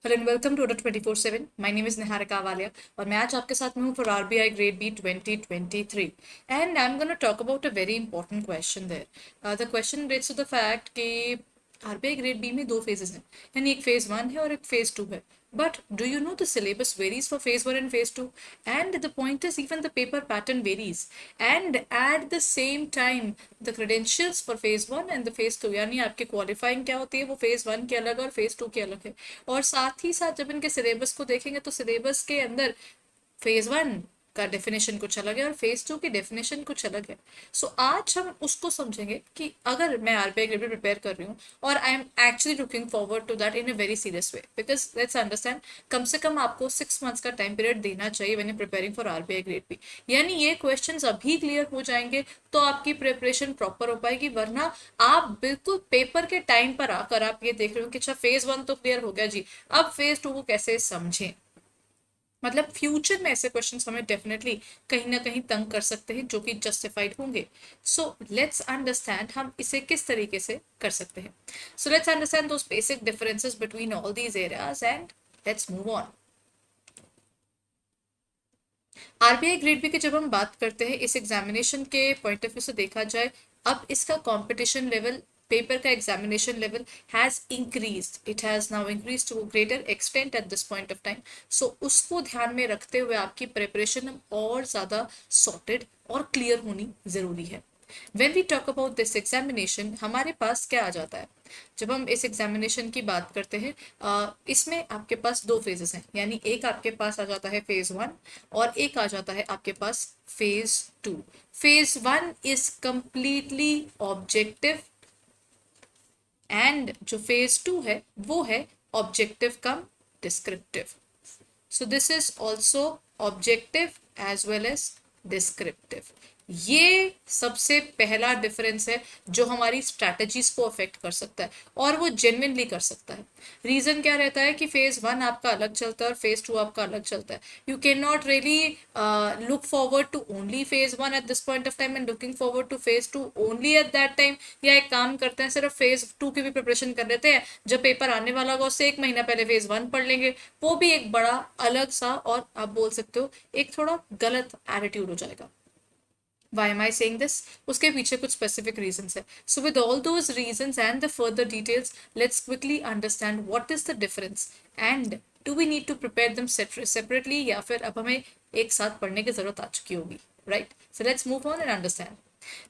Hello and welcome to 24/7। My name is Niharika Walia और मैं आज आपके साथ में हूँ for RBI grade B 2023 and I am gonna talk about a very important question there. The question relates to the fact कि RBI grade B में दो फेजेस हैं, यानी एक फेज वन है और एक फेज टू है. But do you know the syllabus varies for phase 1 and phase 2? And the point is, even the paper pattern varies. And at the same time, the credentials for phase 1 and the phase 2, यानी आपके qualifying क्या होती है वो phase 1 के अलग और phase 2 के अलग है. और साथ ही साथ जब इनके सिलेबस को देखेंगे तो सिलेबस के अंदर फेज वन का डेफिनेशन कुछ अलग है और फेज टू की डेफिनेशन कुछ अलग है. सो आज हम उसको समझेंगे कि अगर मैं आरबीआई ग्रेड प्रिपेयर कर रही हूँ और I am actually looking forward to that in a very serious way, because let's understand, कम से कम आपको 6 मंथ्स का टाइम पीरियड देना चाहिए when you preparing for RBI grade P. यानी ये क्वेश्चंस अभी क्लियर हो जाएंगे तो आपकी प्रिपरेशन प्रॉपर हो पाएगी, वरना आप बिल्कुल पेपर के टाइम पर आकर आप ये देख रहे हो कि अच्छा फेज वन तो क्लियर हो गया जी, अब फेज टू को कैसे समझें. मतलब फ्यूचर में ऐसे क्वेश्चंस हमें डेफिनेटली कहीं ना कहीं तंग कर सकते हैं जो कि जस्टिफाइड होंगे. सो लेट्स अंडरस्टैंड हम इसे किस तरीके से कर सकते हैं. So let's understand those basic differences between all these areas and let's move on. RBI grade B की जब हम बात करते हैं इस एग्जामिनेशन के पॉइंट ऑफ व्यू से देखा जाए, अब इसका कंपटीशन लेवल, पेपर का examination level has increased. It has now increase to greater extent at this point of time. So उसको ध्यान में रखते हुए आपकी प्रिपरेशन और ज़्यादा सॉर्टेड और क्लियर होनी ज़रूरी है. When we talk about this examination, हमारे पास क्या आ जाता है जब हम इस एग्जामिनेशन की बात करते हैं. इसमें आपके पास दो फेजेस हैं, यानी एक आपके पास आ जाता है फेज वन और एक आ जाता है आपके पास phase two. Phase one is completely objective and जो फेज टू है वो है objective cum descriptive. So this is also objective as well as descriptive. ये सबसे पहला डिफरेंस है जो हमारी स्ट्रैटेजीज को अफेक्ट कर सकता है और वो जेन्युइनली कर सकता है. रीजन क्या रहता है कि फेज वन आपका अलग चलता है और फेज टू आपका अलग चलता है. You can not really look forward to only phase one at this point of time and looking forward to phase two only at that time. या एक काम करते हैं, सिर्फ फेज टू की भी प्रिपरेशन कर लेते हैं, जब पेपर आने वाला होगा उससे एक महीना पहले फेज वन पढ़ लेंगे. वो भी एक बड़ा अलग सा और आप बोल सकते हो एक थोड़ा गलत एटीट्यूड हो जाएगा. Why am I saying this? उसके पीछे कुछ specific reasons है. So with all those reasons and the further details, let's quickly understand what is the difference and do we need to prepare them separately या फिर अब हमें एक साथ पढ़ने की जरूरत आ चुकी होगी, right? So let's move on and understand.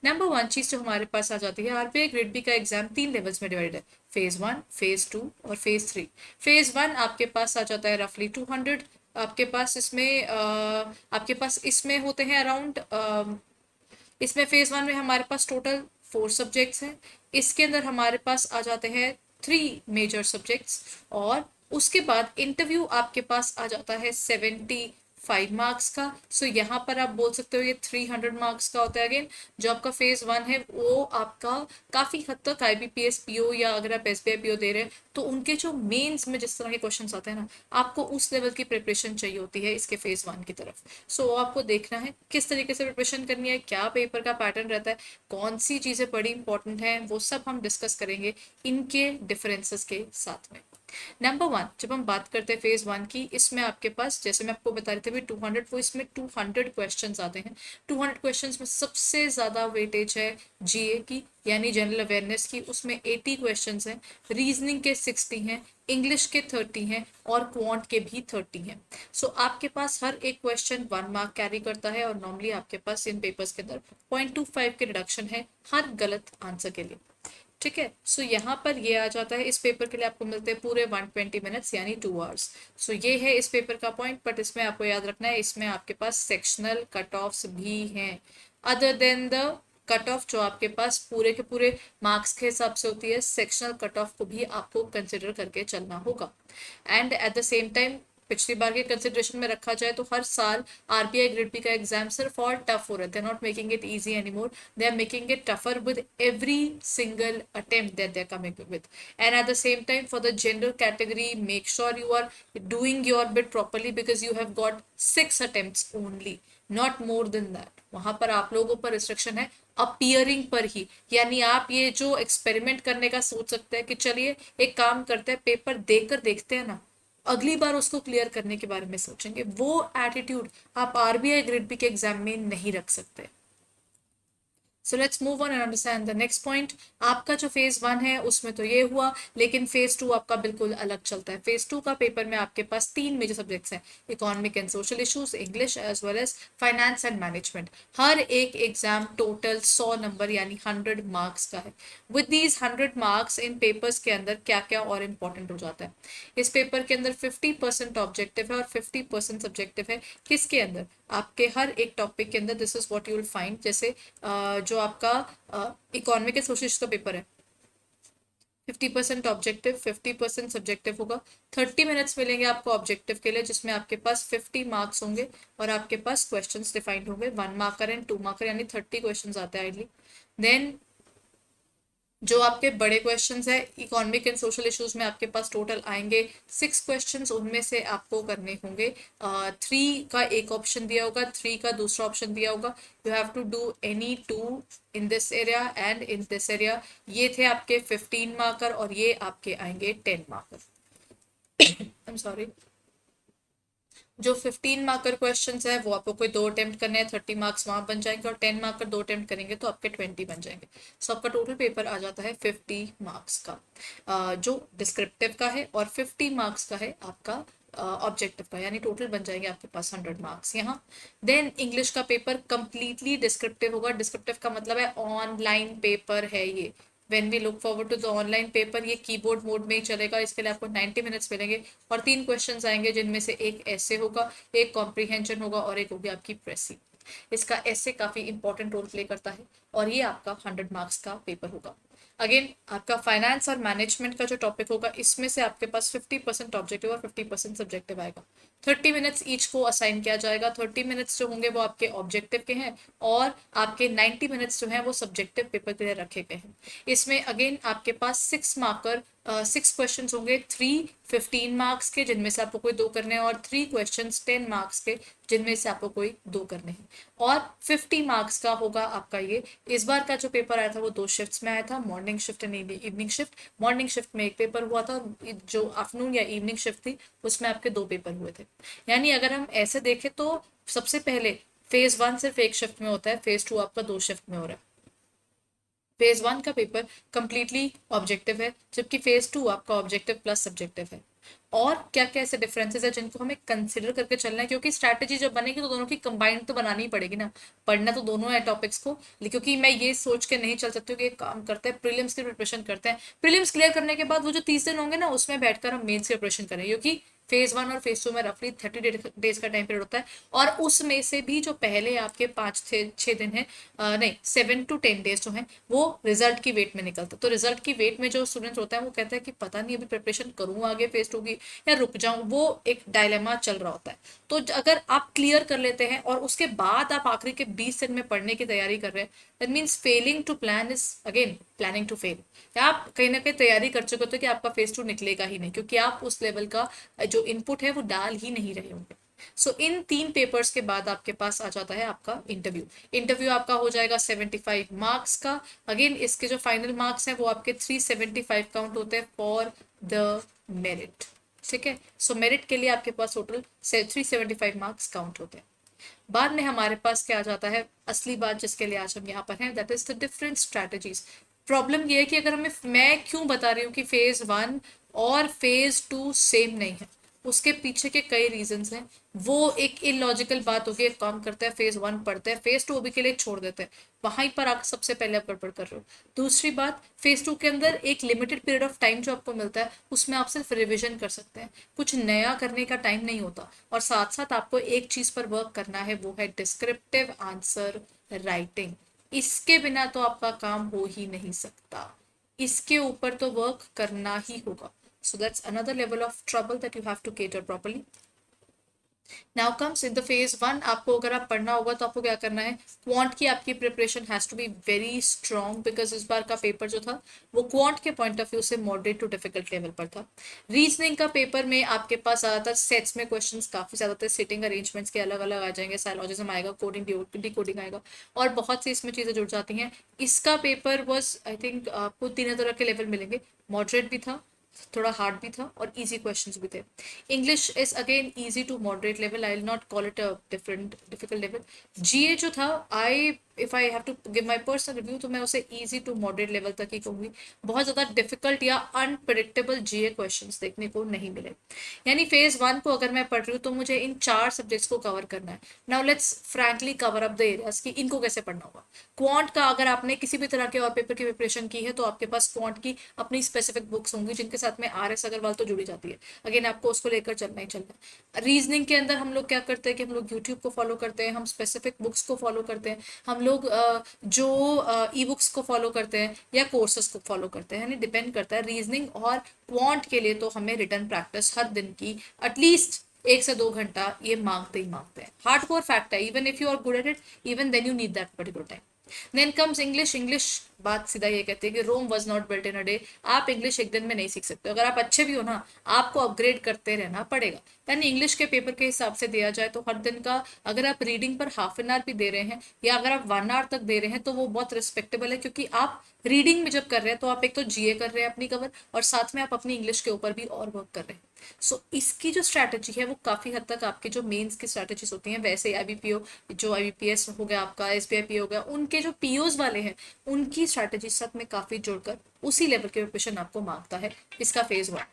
Number one चीज जो हमारे पास आ जाती है, आरबीआई ग्रेड बी का एग्जाम 3 लेवल्स में डिवाइड है, फेज वन, फेज टू और फेज थ्री. फेज वन आपके पास आ जाता है रफली 200. आपके पास इसमें होते हैं अराउंड, इसमें फेज वन में हमारे पास टोटल 4 सब्जेक्ट्स हैं. इसके अंदर हमारे पास आ जाते हैं 3 मेजर सब्जेक्ट्स और उसके बाद इंटरव्यू आपके पास आ जाता है 75 मार्क्स का. सो यहाँ पर आप बोल सकते हो ये 300 मार्क्स का होता है. अगेन जो आपका फेज वन है वो आपका काफ़ी हद तक आईबीपीएस पीओ या अगर आप एसबीआई पीओ दे रहे हैं तो उनके जो मेंस में जिस तरह के क्वेश्चंस आते हैं ना, आपको उस लेवल की प्रिपरेशन चाहिए होती है इसके फेज वन की तरफ. सो आपको देखना है किस तरीके से प्रिपरेशन करनी है, क्या पेपर का पैटर्न रहता है, कौन सी चीज़ें बड़ी इंपॉर्टेंट हैं, वो सब हम डिस्कस करेंगे इनके डिफरेंसेस के साथ में. नंबर वन, जब हम बात करते हैं फेज वन की, इसमें आपके पास जैसे मैं आपको बता रही थी 200, वो इसमें 200 क्वेश्चंस आते हैं. 200 क्वेश्चंस में सबसे ज़्यादा वेटेज है जीए की, यानी जनरल अवेयरनेस की, उसमें 80 क्वेश्चंस हैं. रीजनिंग के 60 हैं, इंग्लिश के 30 हैं और क्वांट के भी 30 हैं. सो आपके पास हर एक क्वेश्चन 1 मार्क कैरी करता है और नॉर्मली आपके पास इन पेपर्स के अंदर 0.25 के रिडक्शन है हर गलत आंसर के लिए. ठीक है. सो यहाँ पर ये आ जाता है, इस पेपर के लिए आपको मिलते हैं पूरे 120 मिनट्स यानी 2 आवर्स. सो ये है इस पेपर का पॉइंट. बट इसमें आपको याद रखना है, इसमें आपके पास सेक्शनल कट ऑफ्स भी हैं other than the cut off जो आपके पास पूरे के पूरे मार्क्स के हिसाब से होती है. सेक्शनल कट ऑफ को भी आपको कंसिडर करके चलना होगा. And at the same time पिछली बार के कंसिडरेशन में रखा जाए तो हर साल आरबीआई ग्रेड पी का एग्जाम सिर्फ और टफ हो रहा है. They are not making it easy any more, they are making it tougher with every single attempt that they're coming with. And at the same time, for the general category, make sure you are doing your bit properly because you have got 6 attempts only, not more than that. वहां पर आप लोगों पर restriction है appearing पर ही, यानी आप ये जो एक्सपेरिमेंट करने का सोच सकते हैं कि चलिए एक काम करते हैं पेपर देकर देखते हैं ना, अगली बार उसको क्लियर करने के बारे में सोचेंगे। वो एटीट्यूड आप आरबीआई ग्रेड बी के एग्जाम में नहीं रख सकते। So let's move on and understand the next point. आपका जो फेज 1 है उसमें तो ये हुआ, लेकिन फेज 2 आपका बिल्कुल अलग चलता है। फेज 2 का पेपर में आपके पास 3 मेजर सब्जेक्ट्स हैं, economic and social issues, English as well as finance and management. हर एक एग्जाम टोटल 100 नंबर यानी 100 मार्क्स का है। With these 100 marks in papers के अंदर क्या क्या और इम्पोर्टेंट हो जाता है। इस पेपर के अंदर 50% ऑब्जेक्टिव है और 50% सब्जेक्टिव है। किसके अंदर? आपके हर एक टॉपिक के अंदर। This is what you will find. जैसे जो आपका इकोनॉमिक एंड सोशल का पेपर है, 50% ऑब्जेक्टिव 50% सब्जेक्टिव होगा। 30 मिनट्स मिलेंगे आपको ऑब्जेक्टिव के लिए, जिसमें आपके पास 50 मार्क्स होंगे और आपके पास क्वेश्चंस डिफाइंड होंगे, 1 मार्कर एंड 2 मार्कर, यानी 30 क्वेश्चंस आते हैं आइडली। देन जो आपके बड़े क्वेश्चंस है इकोनॉमिक एंड सोशल इश्यूज में आपके पास टोटल आएंगे 6 क्वेश्चंस। उनमें से आपको करने होंगे 3 का एक ऑप्शन दिया होगा, 3 का दूसरा ऑप्शन दिया होगा। You have to do any 2 in this area and in this area. ये थे आपके 15 मार्कर और ये आपके आएंगे 10 मार्कर। I am sorry. जो 15 मार्कर क्वेश्चंस है वो आपको कोई 2 अटेम्प्ट करने हैं, 30 मार्क्स वहां बन जाएंगे, और 10 मार्कर 2 अटेम्प्ट करेंगे तो आपके 20 बन जाएंगे। सो आपका टोटल पेपर आ जाता है 50 मार्क्स का, जो डिस्क्रिप्टिव का है, और 50 मार्क्स का है आपका ऑब्जेक्टिव का, यानी टोटल बन जाएंगे आपके पास 100 मार्क्स यहाँ। देन इंग्लिश का पेपर कंप्लीटली डिस्क्रिप्टिव होगा। डिस्क्रिप्टिव का मतलब है ऑनलाइन पेपर है ये। When we look forward to the online paper, ये कीबोर्ड मोड में ही चलेगा। इसके लिए आपको 90 मिनट्स मिलेंगे और 3 क्वेश्चंस आएंगे, जिनमें से एक ऐसे होगा, एक कॉम्प्रीहेंशन होगा और एक होगी आपकी प्रेसी। इसका ऐसे काफी इंपॉर्टेंट रोल प्ले करता है और ये आपका 100 मार्क्स का पेपर होगा। अगेन आपका फाइनेंस और मैनेजमेंट का जो टॉपिक होगा, इसमें से आपके पास 50% ऑब्जेक्टिव और 50% सब्जेक्टिव आएगा। 30 मिनट्स ईच को असाइन किया जाएगा। 30 मिनट्स जो होंगे वो आपके ऑब्जेक्टिव के हैं और आपके 90 मिनट्स जो हैं वो सब्जेक्टिव पेपर के लिए रखे गए हैं। इसमें अगेन आपके पास 6 मार्कर 6 क्वेश्चन होंगे, 3 15 मार्क्स के जिनमें से आपको कोई 2 करने हैं, और 3 क्वेश्चन 10 मार्क्स के जिनमें से आपको कोई 2 करने हैं, और 50 मार्क्स का होगा आपका ये। इस बार का जो पेपर आया था वो 2 शिफ्ट्स में आया था, morning shift and evening shift. Morning shift में एक पेपर हुआ था, जो आफ्टरनून या इवनिंग शिफ्ट थी उसमें आपके 2 पेपर हुए थे। यानी अगर हम ऐसे देखें तो सबसे पहले फेज 1 सिर्फ एक शिफ्ट में होता है, फेज 2 आपका 2 शिफ्ट में हो रहा है। फेज 1 का पेपर कंप्लीटली ऑब्जेक्टिव है, जबकि फेज 2 आपका ऑब्जेक्टिव प्लस सब्जेक्टिव है। और क्या क्या ऐसे डिफरेंसेस है जिनको हमें कंसिडर करके चलना है, क्योंकि स्ट्रैटेजी जब बनेगी तो दोनों की कंबाइंड तो बनानी ही पड़ेगी ना। पढ़ना तो दोनों है टॉपिक्स को, क्योंकि मैं ये सोच के नहीं चल सकती हूँ कि एक काम करते हैं प्रीलिम्स की प्रिपरेशन करते हैं, प्रीलिम्स क्लियर करने के बाद वो जो 30 दिन होंगे ना उसमें बैठकर हम मेंस की प्रिपरेशन करें, क्योंकि फेज 1 और फेज 2 में रफली 30 डेज का टाइम पीरियड होता है। और उसमें से भी जो पहले आपके 5-6 दिन है, नहीं 7 to 10 डेज जो है वो रिजल्ट की वेट में निकलता है। तो रिजल्ट की वेट में जो स्टूडेंट्स होता है वो कहता है कि पता नहीं अभी प्रिपरेशन करूँ आगे फेज 2 की या रुक जाऊं, वो एक डायलेमा चल रहा होता है। तो अगर आप क्लियर कर लेते हैं और उसके बाद आप आखिरी के 20 दिन में पढ़ने की तैयारी कर रहे हैं, that means failing to plan is again planning to fail. या आप कहीं ना कहीं तैयारी कर चुके होते कि आपका फेज 2 निकलेगा ही नहीं, क्योंकि आप उस लेवल का जो इनपुट है वो डाल ही नहीं रहे होंगे। सो इन 3 पेपर्स के बाद आपके पास आ जाता है आपका इंटरव्यू। इंटरव्यू आपका हो जाएगा 75 मार्क्स का। अगेन इसके जो फाइनल मार्क्स हैं वो आपके 375 काउंट होते हैं फॉर द मेरिट। ठीक है, सो मेरिट के लिए आपके पास टोटल 375 मार्क्स काउंट होते हैं। बाद में हमारे पास क्या आ जाता है, असली बात जिसके लिए आज हम यहाँ पर हैं, that is the different strategies. Problem ये है कि अगर हमें, मैं क्यों बता रही हूँ कि फेज 1 और फेज 2 सेम नहीं है, उसके पीछे के कई रीजंस हैं। वो एक इलॉजिकल बात होगी, एक काम करते हैं फेज 1 पढ़ते हैं, फेज 2 अभी के लिए छोड़ देते हैं, वहीं पर आप सबसे पहले आप गड़बड़ कर रहे हो। दूसरी बात, फेज 2 के अंदर एक लिमिटेड पीरियड ऑफ टाइम जो आपको मिलता है उसमें आप सिर्फ रिविजन कर सकते हैं, कुछ नया करने का टाइम नहीं होता। और साथ साथ आपको एक चीज पर वर्क करना है, वो है डिस्क्रिप्टिव आंसर राइटिंग। इसके बिना तो आपका काम हो ही नहीं सकता, इसके ऊपर तो वर्क करना ही होगा। So that's another level of trouble that you have to cater properly. Now comes in the phase 1, आपको अगर आप पढ़ना होगा तो आपको क्या करना है, क्वांट की आपकी preparation has to be very strong, because इस बार का पेपर जो था वो क्वांट के पॉइंट ऑफ व्यू से मॉडरेट टू डिफिकल्ट लेवल पर था। रीजनिंग का पेपर में आपके पास ज़्यादातर सेट्स में क्वेश्चंस काफ़ी ज़्यादा थे, सिटिंग अरेंजमेंट्स के अलग अलग आ जाएंगे, साइलॉजिज्म आएगा, कोडिंग डिकोडिंग आएगा, और बहुत सी इसमें चीज़ें जुड़ जाती हैं। इसका पेपर वॉज आई थिंक आपको 3 तरह के लेवल मिलेंगे, मॉडरेट भी था, थोड़ा हार्ड भी था और इजी क्वेश्चंस भी थे। English is again easy to moderate level, I will not call it a different difficult level. GA जो था, I if I have to give my personal review तो मैं उसे इजी टू मॉडरेट लेवल तक ही कहूंगी। बहुत ज्यादा डिफिकल्ट या अनप्रिडिक्टेबल जीए क्वेश्चंस देखने को नहीं मिले। यानी फेज वन को अगर मैं पढ़ रही हूँ तो मुझे इन 4 सब्जेक्ट्स को कवर करना है। Now let's frankly cover up the areas कि इनको कैसे पढ़ना होगा। क्वांट का अगर आपने किसी भी तरह के और पेपर की प्रिपरेशन की है तो आपके पास क्वांट की अपनी स्पेसिफिक बुक्स होंगी जिनके साथ में RS अग्रवाल तो जुड़ी जाती है। अगेन आपको उसको लेकर चलना ही चलना है। रीजनिंग के अंदर हम लोग क्या करते हैं कि हम लोग यूट्यूब को फॉलो करते हैं, हम स्पेसिफिक बुक्स को फॉलो करते हैं, हम लोग जो ई बुक्स को फॉलो करते हैं या कोर्सेज को फॉलो करते हैं, यानी डिपेंड करता है। रीजनिंग और क्वांट के लिए तो हमें रिटर्न प्रैक्टिस हर दिन की एटलीस्ट 1 से 2 घंटा ये मांगते ही मांगते हैं। हार्डकोर फैक्ट है, even if you are good at it, even then you need that particular time. Then comes English. English बात सीधा ये कहती है कि Rome was not built in a day. आप इंग्लिश एक दिन में नहीं सीख सकते। अगर आप अच्छे भी हो ना, आपको अपग्रेड करते रहना पड़ेगा। यानी इंग्लिश के पेपर के हिसाब से दिया जाए तो हर दिन का अगर आप रीडिंग पर हाफ एन आवर भी दे रहे हैं या अगर आप 1 आवर तक दे रहे हैं तो वो बहुत रिस्पेक्टेबल है, क्योंकि आप रीडिंग में जब कर रहे हैं तो आप एक तो जीए कर रहे हैं अपनी कवर और साथ में आप अपनी इंग्लिश के ऊपर भी और वर्क कर रहे हैं। सो इसकी जो स्ट्रैटेजी है वो काफी हद तक आपके जो मेंस की स्ट्रैटेजीज होती हैं, वैसे आईबीपीओ जो आईबीपीएस हो गया आपका, एसबीआई पीओ हो गया, उनके जो पीओज वाले हैं उनकी स्ट्रैटेजी साथ में काफी जुड़कर उसी लेवल के प्रिपरेशन आपको मांगता है। इसका फेज वन।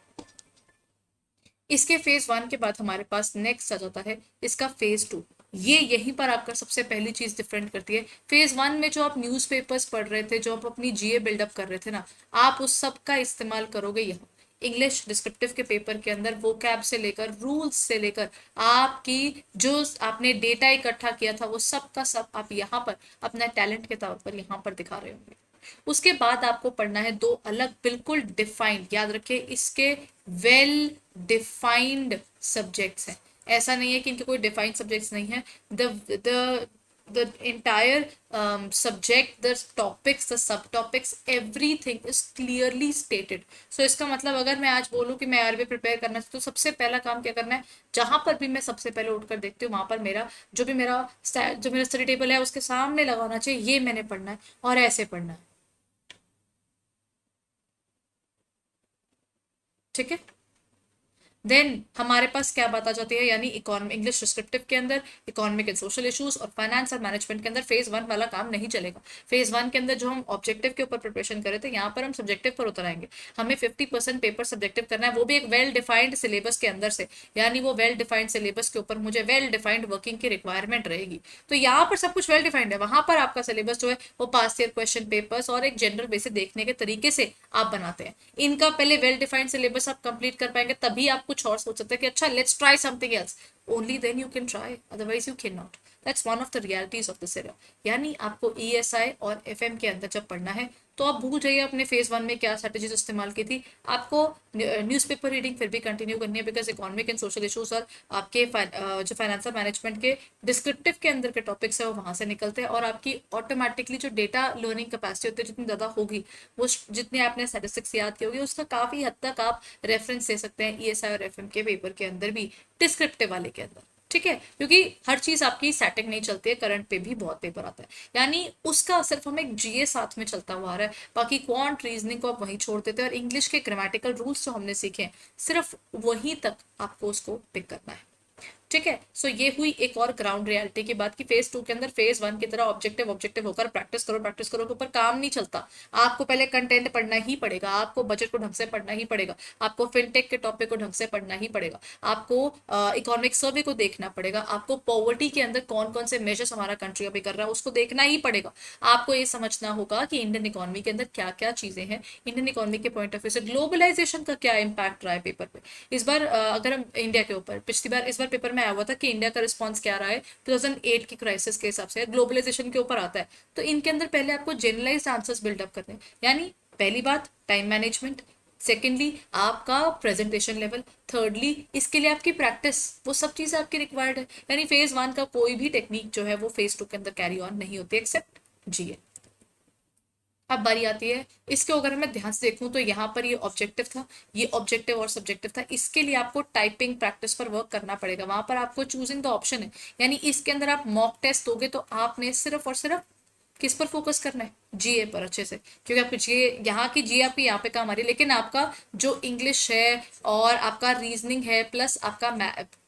इसके फेज वन के बाद हमारे पास नेक्स्ट आ जाता है इसका फेज टू। ये यहीं पर आपका सबसे पहली चीज डिफरेंट करती है। फेज वन में जो आप न्यूज़पेपर्स पढ़ रहे थे, जो आप अपनी जीए बिल्डअप कर रहे थे ना, आप उस सब का इस्तेमाल करोगे यहाँ इंग्लिश डिस्क्रिप्टिव के पेपर के अंदर। वो कैब से लेकर रूल्स से लेकर आपकी जो आपने डेटा इकट्ठा किया था वो सब का सब आप यहाँ पर अपना टैलेंट के तौर पर यहाँ पर दिखा रहे होंगे। उसके बाद आपको पढ़ना है 2 अलग बिल्कुल डिफाइंड, याद रखिए इसके वेल डिफाइंड सब्जेक्ट्स हैं। ऐसा नहीं है कि इनके कोई डिफाइंड सब्जेक्ट्स नहीं है। the entire subject, the topics, the subtopics, everything is clearly stated. So इसका मतलब अगर मैं आज बोलूँ कि मैं आरबी प्रिपेयर करना चाहिए तो सबसे पहला काम क्या करना है, जहां पर भी मैं सबसे पहले उठकर देखती हूँ वहां पर मेरा जो मेरा स्टडी टेबल है उसके सामने लगाना चाहिए, ये मैंने पढ़ना है और ऐसे पढ़ना है। ठीक है। देन हमारे पास क्या बात आ जाती है, यानी इकोनॉमी इंग्लिश डिस्क्रिप्टिव के अंदर इकोनॉमिक एंड सोशल इश्यूज और फाइनेंस और मैनेजमेंट के अंदर फेज वन वाला काम नहीं चलेगा। फेज वन के अंदर जो हम ऑब्जेक्टिव के ऊपर प्रिपरेशन कर रहे थे, यहाँ पर हम सब्जेक्टिव पर उतर आएंगे। हमें 50% पेपर सब्जेक्टिव करना है, वो भी एक वेल डिफाइंड सिलेबस के अंदर से। यानी वो वेल डिफाइंड सिलेबस के ऊपर मुझे वेल डिफाइंड वर्किंग की रिक्वायरमेंट रहेगी। तो यहाँ पर सब कुछ वेल डिफाइंड है, वहां पर आपका सिलेबस जो है वो पास्ट ईयर क्वेश्चन पेपर्स और एक जनरल बेसिस देखने के तरीके से आप बनाते हैं। इनका पहले वेल डिफाइंड सिलेबस आप कंप्लीट कर पाएंगे तभी आप कुछ और सोच सकते हैं कि अच्छा let's try something else. Only then you can try, otherwise you can not. That's one of the realities of this area. यानी आपको ईएसआई और एफएम के अंदर जब पढ़ना है तो आप भूल जाइए अपने फेज वन में क्या स्ट्रेटेजीज इस्तेमाल की थी। आपको न्यूज़पेपर रीडिंग फिर भी कंटिन्यू करनी है, because economic and social issues और आपके जो फाइनेंशियल मैनेजमेंट के डिस्क्रिप्टिव के अंदर के टॉपिक्स है वो वहां से निकलते हैं और आपकी ऑटोमेटिकली जो डेटा लर्निंग कैपेसिटी होती है जितनी ज्यादा होगी, वो जितने आपने स्टैटिस्टिक्स याद की होगी उसका काफी हद तक आप रेफरेंस दे सकते हैं ईएसआई और एफएम के पेपर के अंदर भी, डिस्क्रिप्टिव वाले के अंदर। ठीक है, क्योंकि हर चीज आपकी सेटिंग नहीं चलती है, करंट पे भी बहुत पेपर आता है। यानी उसका सिर्फ हमें एक जीए साथ में चलता हुआ आ रहा है, बाकी क्वांट रीजनिंग को आप वहीं छोड़ देते हैं और इंग्लिश के ग्रामेटिकल रूल्स जो हमने सीखे हैं सिर्फ वहीं तक आपको उसको पिक करना है। ठीक है। सो ये हुई एक और ग्राउंड रियलिटी की बात कि फेज टू के अंदर फेज वन की तरह ऑब्जेक्टिव ऑब्जेक्टिव होकर प्रैक्टिस करो के ऊपर काम नहीं चलता। आपको पहले कंटेंट पढ़ना ही पड़ेगा, आपको बजट को ढंग से पढ़ना ही पड़ेगा, आपको फिनटेक के टॉपिक को ढंग से पढ़ना ही पड़ेगा, आपको इकोनॉमिक सर्वे को देखना पड़ेगा, आपको पॉवर्टी के अंदर कौन कौन से मेजर्स हमारा कंट्री अभी कर रहा है उसको देखना ही पड़ेगा। आपको ये समझना होगा कि इंडियन इकोनॉमी के अंदर क्या क्या चीजें हैं, इंडियन इकोनॉमी के पॉइंट ऑफ व्यू से ग्लोबलाइजेशन का क्या इम्पैक्ट रहा है पेपर पे। इस बार अगर हम इंडिया के ऊपर पिछली बार इस बार पेपर में आया हुआ था कि इंडिया का रिस्पांस क्या रहा है 2008 की क्राइसिस के हिसाब से, ग्लोबलाइजेशन के ऊपर आता है। तो इनके अंदर पहले आपको जनरलाइज्ड आंसर्स बिल्डअप करने हैं। यानी पहली बात टाइम मैनेजमेंट, सेकेंडली आपका प्रेजेंटेशन लेवल, थर्डली इसके लिए आपकी प्रैक्टिस, वो सब चीजें आपकी रिक्वायर्ड है। यानी फेज वन का कोई भी टेक्निक जो है वो फेज टू के अंदर कैरी ऑन नहीं होती एक्सेप्ट जीए। अब बारी आती है इसके, अगर मैं ध्यान से देखूं तो यहाँ पर ये ऑब्जेक्टिव था, ये ऑब्जेक्टिव और सब्जेक्टिव था। इसके लिए आपको टाइपिंग प्रैक्टिस पर वर्क करना पड़ेगा, वहां पर आपको चूजिंग द ऑप्शन है। यानी इसके अंदर आप मॉक टेस्ट दोगे तो आपने सिर्फ और सिर्फ किस पर फोकस करना है, जीए पर अच्छे से, क्योंकि आपको जीए, यहाँ की जीए आपकी यहाँ पे काम आ रही है, लेकिन आपका जो इंग्लिश है और आपका रीजनिंग है प्लस आपका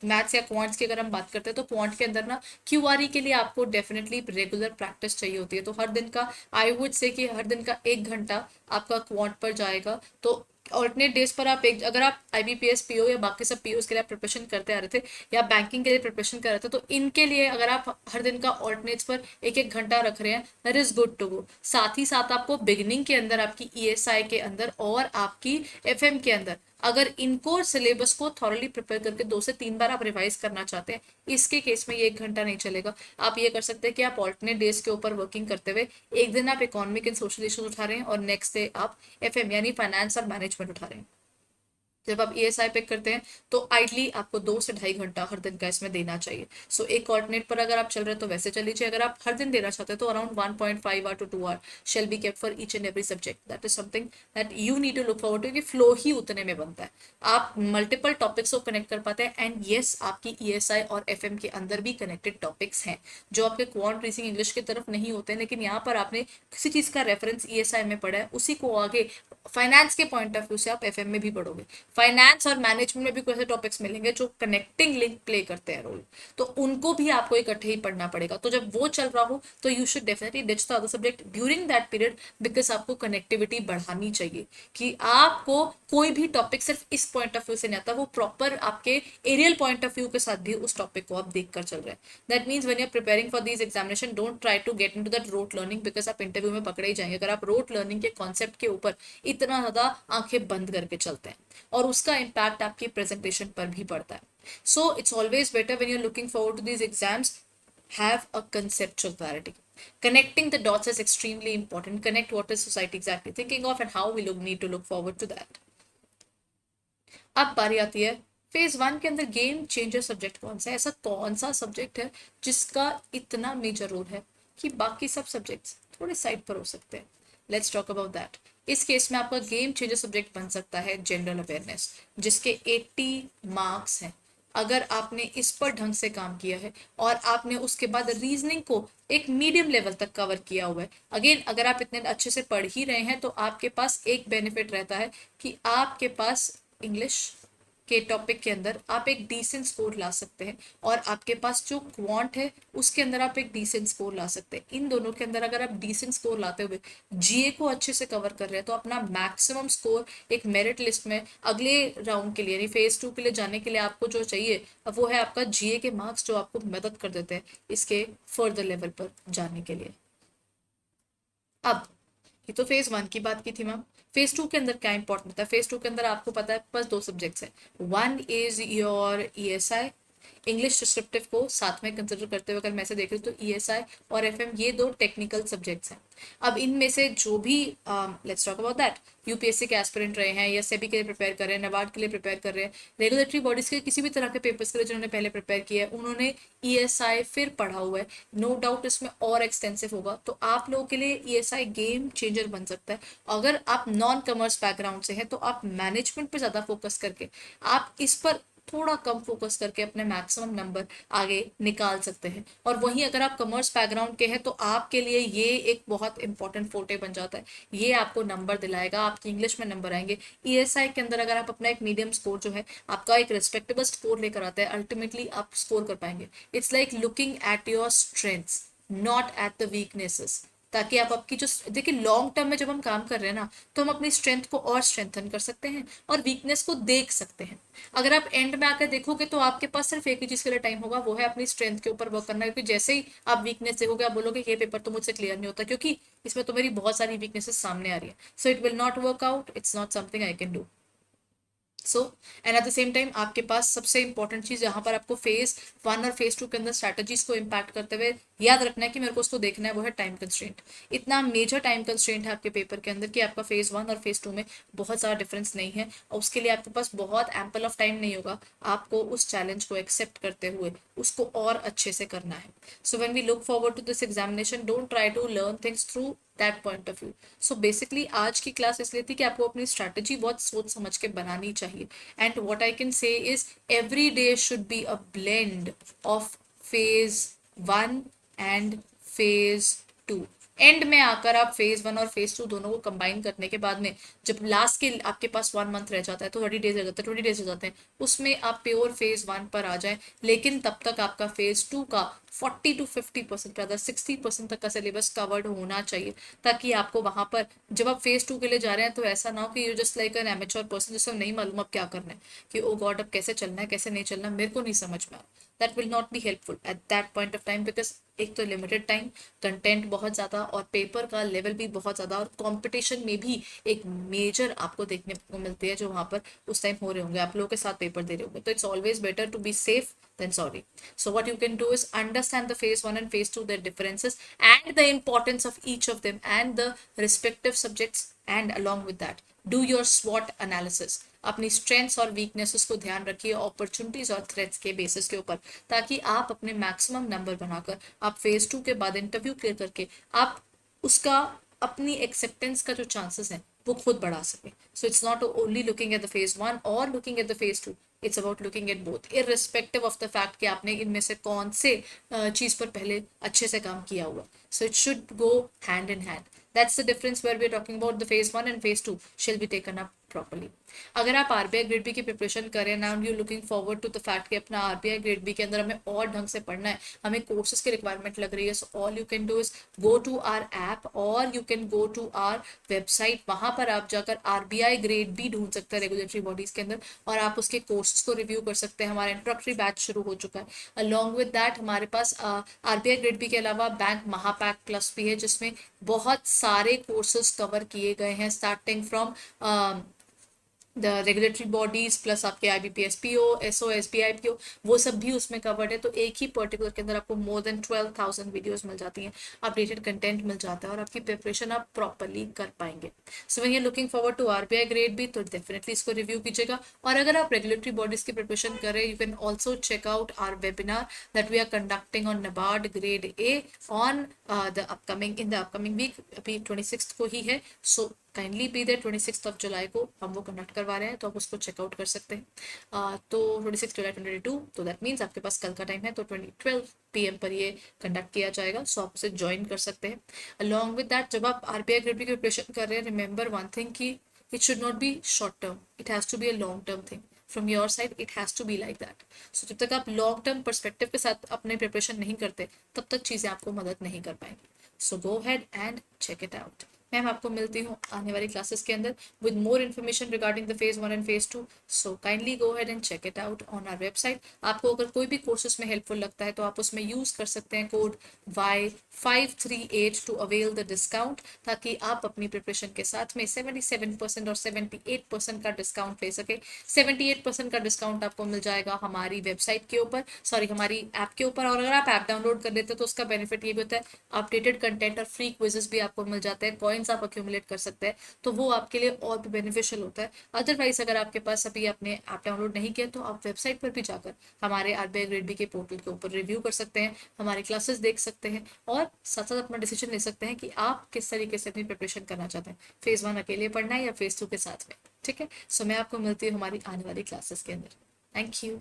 मैथ्स या क्वांट्स की अगर हम बात करते हैं तो क्वांट के अंदर ना क्यूआरई के लिए आपको डेफिनेटली रेगुलर प्रैक्टिस चाहिए होती है। तो हर दिन का आई वुड से कि हर दिन का 1 घंटा आपका क्वांट पर जाएगा। तो ऑल्टरनेट डेज पर आप एक, अगर आप आईबीपीएस पीओ या बाकी सब पीओ के लिए प्रिपरेशन करते आ रहे थे या बैंकिंग के लिए प्रिपरेशन कर रहे थे, तो इनके लिए अगर आप हर दिन का ऑल्टरनेट्स पर 1-1 घंटा रख रहे हैं, that is good to go. साथ ही साथ आपको बिगिनिंग के अंदर, आपकी ईएसआई के अंदर और आपकी एफएम के अंदर, अगर इनको सिलेबस को थॉरली प्रिपेयर करके 2 से 3 बार आप रिवाइज करना चाहते हैं, इसके केस में ये 1 घंटा नहीं चलेगा। आप ये कर सकते हैं कि आप ऑल्टरनेट डेज के ऊपर वर्किंग करते हुए एक दिन आप इकोनॉमिक एंड सोशल इश्यूज उठा रहे हैं और नेक्स्ट डे आप एफएम यानी फाइनेंस और मैनेजमेंट उठा रहे हैं। जब आप ईएसआई पिक करते हैं तो आइडली आपको 2 से 2.5 घंटा हर दिन का इसमें देना चाहिए। सो एक ऑल्टरनेट पर अगर आप चल रहे हैं तो वैसे चल लीजिए, अगर आप हर दिन देना चाहते हैं तो around 1.5 hour to 2 hour shall be kept for each and every subject. That is something that you need to look forward to, कि फ्लो ही उतने में बनता है, आप मल्टीपल टॉपिक्स को कनेक्ट कर पाते हैं। एंड येस, आपकी ईएसआई और एफएम के अंदर भी कनेक्टेड टॉपिक्स हैं जो आपके क्वांट रीजनिंग इंग्लिश की तरफ नहीं होते हैं, लेकिन यहाँ पर आपने किसी चीज का रेफरेंस ईएसआई में पढ़ा है, उसी को आगे फाइनेंस के पॉइंट ऑफ व्यू से आप एफएम में भी पढ़ोगे। फाइनेंस और मैनेजमेंट में भी कुछ ऐसे टॉपिक्स मिलेंगे जो कनेक्टिंग लिंक प्ले करते हैं रोल, तो उनको भी आपको इकट्ठे ही पढ़ना पड़ेगा। तो जब वो चल रहा हो तो you should definitely ditch the other subject during that period, because आपको कनेक्टिविटी बढ़ानी चाहिए कि आपको कोई भी टॉपिक सिर्फ इस पॉइंट ऑफ व्यू से नहीं आता, वो प्रॉपर आपके एरियल पॉइंट ऑफ व्यू के साथ भी उस टॉपिक को आप देख कर चल रहे हैं। That means when you are preparing for these examination, don't try to get into that rote learning, because आप इंटरव्यू में पकड़े ही जाएंगे अगर आप रोट लर्निंग के कॉन्सेप्ट के ऊपर इतना ज्यादा आंखें बंद करके चलते हैं, और उसका इम्पैक्ट आपकी प्रेजेंटेशन पर भी पड़ता है। So it's always better when you are looking forward to these exams, have a conceptual clarity. Connecting the dots is extremely important. Connect what is society exactly thinking of and how we need to look forward to that. अब बारी आती है phase 1 के अंदर game changer subject कौन सा है, ऐसा कौन सा सब्जेक्ट है जिसका इतना मेजर रोल है कि बाकी सब सब्जेक्ट्स थोड़े साइड पर हो सकते हैं। Let's talk about that. इस केस में आपका गेम चेंजर सब्जेक्ट बन सकता है जनरल अवेयरनेस, जिसके 80 मार्क्स हैं। अगर आपने इस पर ढंग से काम किया है और आपने उसके बाद रीजनिंग को एक मीडियम लेवल तक कवर किया हुआ है, अगेन अगर आप इतने अच्छे से पढ़ ही रहे हैं तो आपके पास एक बेनिफिट रहता है कि आपके पास इंग्लिश के टॉपिक के अंदर आप एक डिसेंट स्कोर ला सकते हैं, और आपके पास जो क्वांट है उसके अंदर आप एक डिसेंट स्कोर ला सकते हैं। इन दोनों के अंदर अगर आप डिसेंट स्कोर लाते हुए जीए को अच्छे से कवर कर रहे हैं तो अपना मैक्सिमम स्कोर एक मेरिट लिस्ट में अगले राउंड के लिए यानी फेज 2 के लिए जाने के लिए आपको जो चाहिए वो है आपका जीए के मार्क्स, जो आपको मदद कर देते हैं इसके फर्दर लेवल पर जाने के लिए। अब ये तो फेज 1 की बात की थी मैम। फेज 2 के अंदर क्या इंपॉर्टेंट होता है, फेज 2 के अंदर आपको पता है बस 2 सब्जेक्ट्स हैं। One is your ESI, English descriptive को साथ में कंसिडर करते हुए अगर मैं से देख रही हूँ तो ईएसआई और एफएम ये 2 टेक्निकल सब्जेक्ट्स हैं। अब इनमें से जो भी let's talk about that, UPSC के एस्पिरेंट रहे हैं या सेबी के लिए प्रिपेयर कर रहे हैं, नबार्ड के लिए प्रिपेयर कर रहे हैं, रेगुलेटरी बॉडीज के किसी भी तरह के पेपर्स के लिए जिन्होंने पहले प्रिपेयर किया है, उन्होंने ईएसआई फिर पढ़ा हुआ है, नो डाउट इसमें और एक्सटेंसिव होगा, तो आप लोगों के लिए ईएसआई गेम चेंजर बन सकता है। अगर आप नॉन कॉमर्स बैकग्राउंड से हैं तो आप मैनेजमेंट पर ज्यादा फोकस करके आप इस पर थोड़ा कम फोकस करके अपने मैक्सिमम नंबर आगे निकाल सकते हैं। और वहीं अगर आप कॉमर्स बैकग्राउंड के हैं तो आपके लिए ये एक बहुत इंपॉर्टेंट फोटे बन जाता है, ये आपको नंबर दिलाएगा, आपकी इंग्लिश में नंबर आएंगे। ईएसआई के अंदर अगर आप अपना एक मीडियम स्कोर जो है आपका एक रिस्पेक्टेबल स्कोर लेकर आता है, अल्टीमेटली आप स्कोर कर पाएंगे। It's like looking at your strengths not at the weaknesses, ताकि आप आपकी जो देखिए लॉन्ग टर्म में जब हम काम कर रहे हैं ना तो हम अपनी स्ट्रेंथ को और स्ट्रेंथन कर सकते हैं और वीकनेस को देख सकते हैं। अगर आप एंड में आकर देखोगे तो आपके पास सिर्फ एक ही चीज के लिए टाइम होगा, वो है अपनी स्ट्रेंथ के ऊपर वर्क करना, क्योंकि जैसे ही आप वीकनेस देखोगे आप बोलोगे ये पेपर तो मुझसे क्लियर नहीं होता क्योंकि इसमें तो मेरी बहुत सारी वीकनेसेस सामने आ रही है। So it will not work out, it's not something I can do. So and at the same time आपके पास सबसे इंपॉर्टेंट चीज यहाँ पर आपको फेज 1 और फेज 2 के अंदर स्ट्रैटेजीज को इम्पैक्ट करते हुए याद रखना है कि मेरे को उसको देखना है, वो है टाइम कंस्ट्रेंट। इतना मेजर टाइम कंस्ट्रेंट है आपके पेपर के अंदर कि आपका फेज 1 और फेज 2 में बहुत सारा डिफरेंस नहीं है, और उसके लिए आपके पास बहुत एम्पल ऑफ टाइम नहीं होगा। आपको उस चैलेंज को एक्सेप्ट करते हुए उसको और अच्छे से करना है। So when we look forward to this examination, don't try to learn things through that point of view. So basically आज की क्लास इसलिए थी कि आपको अपनी स्ट्रैटेजी बहुत सोच समझ के बनानी चाहिए। And what I can say is every day should be a blend of phase 1 and phase 2। And में आकर आप फेज 1 और फेज 2 दोनों को कंबाइन करने के बाद में जब लास्ट के आपके पास 1 मंथ रह जाता है तो 30 डेज रह जाता है, 20 डेज हो जाते हैं, उसमें आप प्योर फेज 1 पर आ जाए। लेकिन तब तक आपका फेज 2 का 40 to 50% rather 60% तक का सिलेबस कवर्ड होना चाहिए, ताकि आपको वहां पर जब आप फेज 2 के लिए जा रहे हैं तो ऐसा ना हो कि you just like an amateur person जिसको नहीं मालूम अब क्या करना है, कि ओ गॉड अब कैसे चलना है कैसे नहीं चलना मेरे को नहीं समझ में आ। That will not be helpful at that point of time, because एक तो लिमिटेड टाइम, कंटेंट बहुत ज़्यादा और पेपर का लेवल भी बहुत ज़्यादा, और कंपटीशन में भी एक मेजर आपको देखने को मिलती है जो वहाँ पर उस टाइम हो रहे होंगे, आप लोगों के साथ पेपर दे रहे होंगे। तो it's always better to be safe then sorry. So what you can do is understand the phase 1 and phase 2, their differences and the importance of each of them and the respective subjects, and along with that do your SWOT analysis। अपनी strengths और weaknesses को ध्यान रखिए opportunities और threats के basis के ऊपर, ताकि आप अपने मैक्सिमम नंबर बनाकर आप फेज 2 के बाद इंटरव्यू क्लियर करके आप उसका अपनी एक्सेप्टेंस का जो चांसेस हैं वो खुद बढ़ा सके। So it's not only looking at the phase 1 और looking at the phase 2, it's about looking at both irrespective of the fact कि आपने इनमें से कौन से चीज पर पहले अच्छे से काम किया हुआ। So it should go hand in hand. That's the difference where we are talking about the phase 1 and phase 2 shall be taken up properly. अगर आप आरबीआई ग्रेड बी की प्रिपरेशन करें now you looking forward to the fact कि अपना RBI grade B के अंदर हमें और ढंग से पढ़ना है, हमें कोर्सेज की रिक्वायरमेंट लग रही है, so all you can do is go to our app और you can go to our website. वहां पर आप जाकर आरबीआई ग्रेड बी ढूंढ सकते हैं रेगुलेटरी बॉडीज के अंदर, और आप उसके कोर्सेज को रिव्यू कर सकते हैं। हमारा इंट्रोडक्टरी बैच शुरू हो चुका है। अलॉन्ग विद दैट हमारे पास आरबीआई ग्रेड बी के अलावा बैंक महापैक प्लस भी है, जिसमें बहुत सारे कोर्सेज कवर किए गए हैं starting from the regulatory bodies plus आपके IBPS PO SO SBI PO, वो सब भी उसमें कवर्ड है। तो एक ही पर्टिकुलर के अंदर आपको मोर देन 12,000 वीडियोस मिल जाती हैं, अपडेटेड कंटेंट मिल जाता है और आपकी प्रिपरेशन आप प्रॉपरली कर पाएंगे। So when you looking forward to RBI grade B तो डेफिनेटली इसको रिव्यू कीजिएगा। और अगर आप रेगुलेटरी बॉडीज की प्रिपरेशन करें you can also check out our webinar that we are conducting on NABARD grade A on the upcoming week. अभी 26 को ही है, सो काइंडली बी देयर। 26 जुलाई को हम वो कंडक्ट करवा रहे हैं, तो आप उसको चेकआउट कर सकते हैं। तो 26 जुलाई 2022, तो दैट मीन्स आपके पास कल का टाइम है, तो 12 PM पर ये कंडक्ट किया जाएगा, सो आप उसे ज्वाइन कर सकते हैं। अलॉन्ग विद दैट जब आप आरबीआई ग्रेड बी की प्रिपरेशन कर रहे हैं रिमेंबर वन थिंग कि it should not be short term, it has to be a long term thing from your side, it has to be like that. So जब तक आप long term perspective के साथ अपने प्रिपरेशन नहीं करते तब तक चीज़ें आपको मदद नहीं कर पाएंगी। So go ahead and check it out. Ma'am आपको मिलती हूँ आने वाली क्लासेस के अंदर with more information regarding the phase 1 and phase 2। So kindly go ahead and check it out on our website. आपको अगर कोई भी कोर्सेज में हेल्पफुल लगता है तो आप उसमें यूज कर सकते हैं code Y538 to avail the discount, ताकि आप अपनी प्रिपरेशन के साथ में 77% और 78% का डिस्काउंट ले सके। 78% का डिस्काउंट आपको मिल जाएगा हमारी वेबसाइट के ऊपर, सॉरी हमारी ऐप के ऊपर। और अगर आप ऐप डाउनलोड कर लेते हैं तो उसका बेनिफिट ये भी होता है अपडेटेड कंटेंट और फ्री क्विजेस भी आपको मिल जाते हैं, कॉइन्स आप अक्यूमुलेट कर सकते हैं, तो वो आपके लिए और भी बेनिफिशियल होता है। अदरवाइज अगर आपके पास अभी आपने ऐप डाउनलोड नहीं किया तो आप वेबसाइट पर भी जाकर हमारे आरबीआई ग्रेड बी के पोर्टल के ऊपर रिव्यू कर सकते हैं, हमारी क्लासेस देख सकते हैं और साथ साथ अपना डिसीजन ले सकते हैं कि आप किस तरीके से अपनी प्रिपरेशन करना चाहते हैं, फेज 1 अकेले पढ़ना है या फेज 2 के साथ में। ठीक है, सो मैं आपको मिलती हूँ हमारी आने वाली क्लासेस के अंदर। Thank you.